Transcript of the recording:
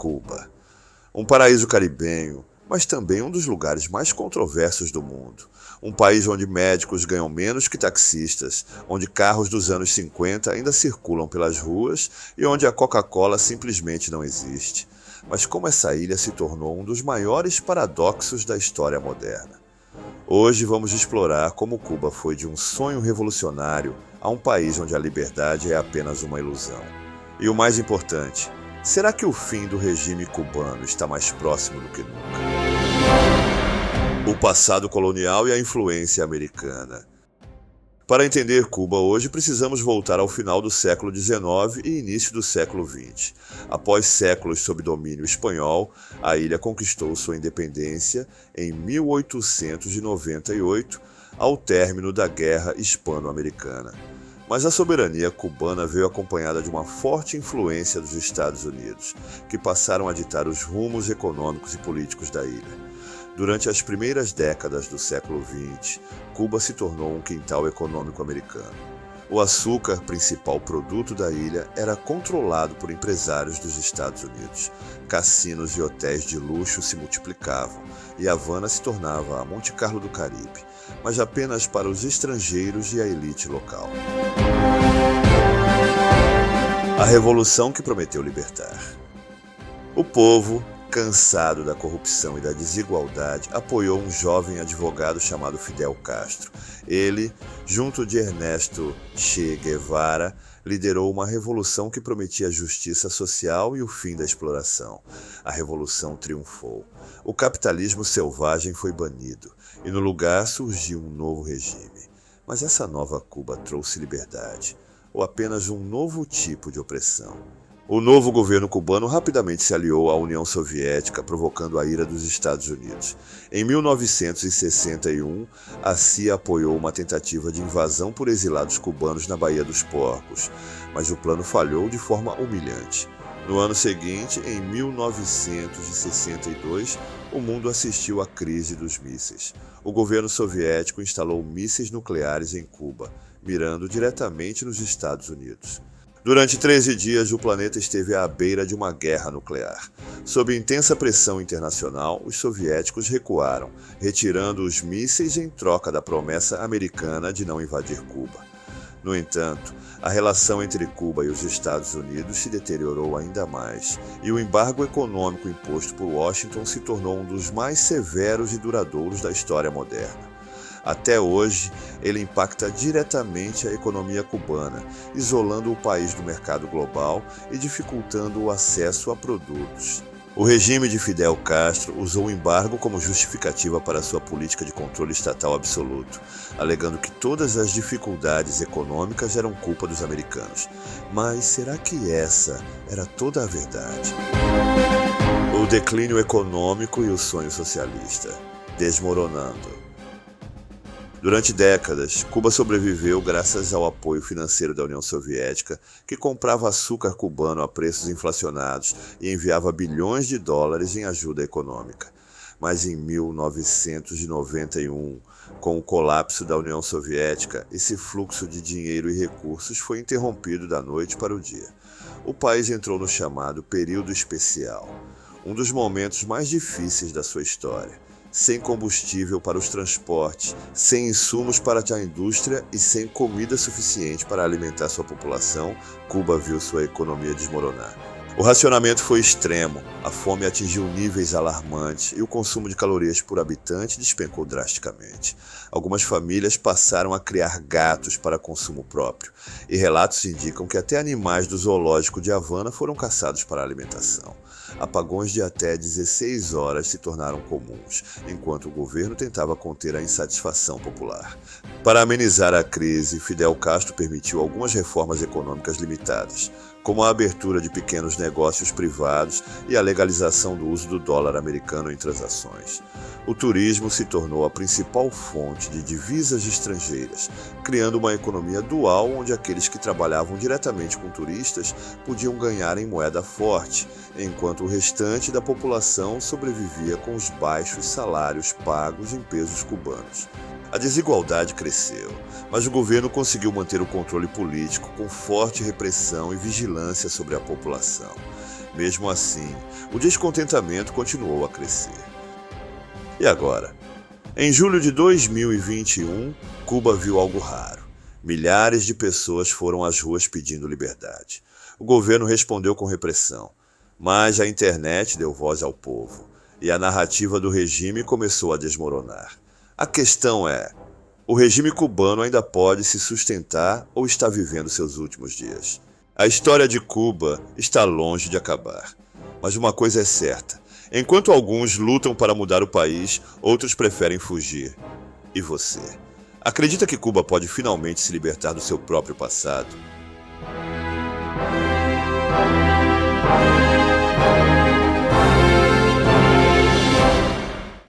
Cuba. Um paraíso caribenho, mas também um dos lugares mais controversos do mundo. Um país onde médicos ganham menos que taxistas, onde carros dos anos 50 ainda circulam pelas ruas e onde a Coca-Cola simplesmente não existe. Mas como essa ilha se tornou um dos maiores paradoxos da história moderna. Hoje vamos explorar como Cuba foi de um sonho revolucionário a um país onde a liberdade é apenas uma ilusão. E o mais importante, será que o fim do regime cubano está mais próximo do que nunca? O passado colonial e a influência americana. Para entender Cuba hoje, precisamos voltar ao final do século XIX e início do século XX. Após séculos sob domínio espanhol, a ilha conquistou sua independência em 1898, ao término da Guerra Hispano-Americana. Mas a soberania cubana veio acompanhada de uma forte influência dos Estados Unidos, que passaram a ditar os rumos econômicos e políticos da ilha. Durante as primeiras décadas do século XX, Cuba se tornou um quintal econômico americano. O açúcar, principal produto da ilha, era controlado por empresários dos Estados Unidos. Cassinos e hotéis de luxo se multiplicavam, e Havana se tornava a Monte Carlo do Caribe, mas apenas para os estrangeiros e a elite local. A revolução que prometeu libertar. O povo, cansado da corrupção e da desigualdade, apoiou um jovem advogado chamado Fidel Castro. Ele, junto de Ernesto Che Guevara, liderou uma revolução que prometia justiça social e o fim da exploração. A revolução triunfou. O capitalismo selvagem foi banido e no lugar surgiu um novo regime. Mas essa nova Cuba trouxe liberdade, ou apenas um novo tipo de opressão? O novo governo cubano rapidamente se aliou à União Soviética, provocando a ira dos Estados Unidos. Em 1961, a CIA apoiou uma tentativa de invasão por exilados cubanos na Baía dos Porcos, mas o plano falhou de forma humilhante. No ano seguinte, em 1962, o mundo assistiu à crise dos mísseis. O governo soviético instalou mísseis nucleares em Cuba, mirando diretamente nos Estados Unidos. Durante 13 dias, o planeta esteve à beira de uma guerra nuclear. Sob intensa pressão internacional, os soviéticos recuaram, retirando os mísseis em troca da promessa americana de não invadir Cuba. No entanto, a relação entre Cuba e os Estados Unidos se deteriorou ainda mais, e o embargo econômico imposto por Washington se tornou um dos mais severos e duradouros da história moderna. Até hoje, ele impacta diretamente a economia cubana, isolando o país do mercado global e dificultando o acesso a produtos. O regime de Fidel Castro usou o embargo como justificativa para sua política de controle estatal absoluto, alegando que todas as dificuldades econômicas eram culpa dos americanos. Mas será que essa era toda a verdade? O declínio econômico e o sonho socialista, desmoronando. Durante décadas, Cuba sobreviveu graças ao apoio financeiro da União Soviética, que comprava açúcar cubano a preços inflacionados e enviava bilhões de dólares em ajuda econômica. Mas em 1991, com o colapso da União Soviética, esse fluxo de dinheiro e recursos foi interrompido da noite para o dia. O país entrou no chamado período especial, um dos momentos mais difíceis da sua história. Sem combustível para os transportes, sem insumos para a indústria e sem comida suficiente para alimentar sua população, Cuba viu sua economia desmoronar. O racionamento foi extremo, a fome atingiu níveis alarmantes e o consumo de calorias por habitante despencou drasticamente. Algumas famílias passaram a criar gatos para consumo próprio, e relatos indicam que até animais do zoológico de Havana foram caçados para alimentação. Apagões de até 16 horas se tornaram comuns, enquanto o governo tentava conter a insatisfação popular. Para amenizar a crise, Fidel Castro permitiu algumas reformas econômicas limitadas, como a abertura de pequenos negócios privados e a legalização do uso do dólar americano em transações. O turismo se tornou a principal fonte de divisas estrangeiras, criando uma economia dual onde aqueles que trabalhavam diretamente com turistas podiam ganhar em moeda forte, enquanto o restante da população sobrevivia com os baixos salários pagos em pesos cubanos. A desigualdade cresceu, mas o governo conseguiu manter o controle político com forte repressão e vigilância sobre a população. Mesmo assim, o descontentamento continuou a crescer. E agora? Em julho de 2021, Cuba viu algo raro. Milhares de pessoas foram às ruas pedindo liberdade. O governo respondeu com repressão, mas a internet deu voz ao povo e a narrativa do regime começou a desmoronar. A questão é: o regime cubano ainda pode se sustentar ou está vivendo seus últimos dias? A história de Cuba está longe de acabar. Mas uma coisa é certa: enquanto alguns lutam para mudar o país, outros preferem fugir. E você? Acredita que Cuba pode finalmente se libertar do seu próprio passado?